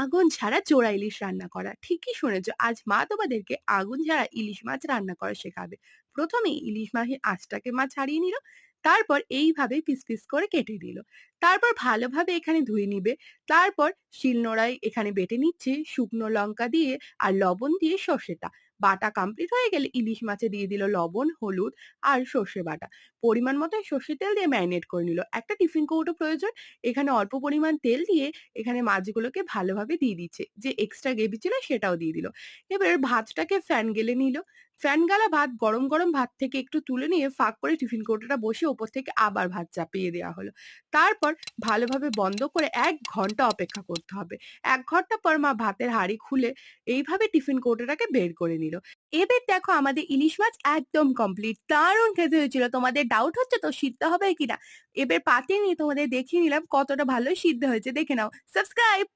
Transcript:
আগুন ছাড়া চোরা ইলিশ রান্না করা। ঠিকই শুনেছো, আজ মা তোমাদেরকে আগুন ছাড়া ইলিশ মাছ রান্না করা শেখাবে। প্রথমে ইলিশ মাছের আঁশটাকে মা ছাড়িয়ে নিল, তারপর এইভাবে পিস পিস করে কেটে দিল। তারপর ভালোভাবে এখানে ধুয়ে নিবে। তারপর শিলনোড়ায় এখানে বেটে নিচ্ছে শুকনো লঙ্কা দিয়ে আর লবণ দিয়ে সর্ষেটা বাটা কমপ্লিট হয়ে গেলে ইলিশ মাছে দিয়ে দিল লবণ, হলুদ আর সর্ষে বাটা। পরিমাণ মতো সর্ষের তেল দিয়ে ম্যারিনেট করে নিল। একটা টিফিন কৌটো প্রয়োজন, এখানে অল্প পরিমাণ তেল দিয়ে এখানে মাছগুলোকে ভালোভাবে দিয়ে দিচ্ছে, যে এক্সট্রা গ্রেভি ছিল সেটাও দিয়ে দিল। এবার ভাতটাকে ফ্যান গেলে নিল। ফ্যান গালা ভাত গরম গরম ভাত থেকে একটু তুলে নিয়ে ফাঁক করে টিফিন কৌটোটা বসে ওপর থেকে আবার ভাত চাপিয়ে দেওয়া হলো। তারপর ভালোভাবে বন্ধ করে 1 ঘন্টা অপেক্ষা করতে হবে। 1 ঘন্টা পর মা ভাতের হাঁড়ি খুলে এইভাবে টিফিন কৌটোটাকে বের করে নিল। এবার দেখো আমাদের ইলিশ মাছ একদম কমপ্লিট, দারুণ খেতে হয়েছিল। তোমাদের ডাউট হচ্ছে তো সিদ্ধ হবে কিনা, এবার পাতিয়ে নিয়ে তোমাদের দেখিয়ে নিলাম কতটা ভালো সিদ্ধ হয়েছে, দেখে নাও। সাবস্ক্রাইব।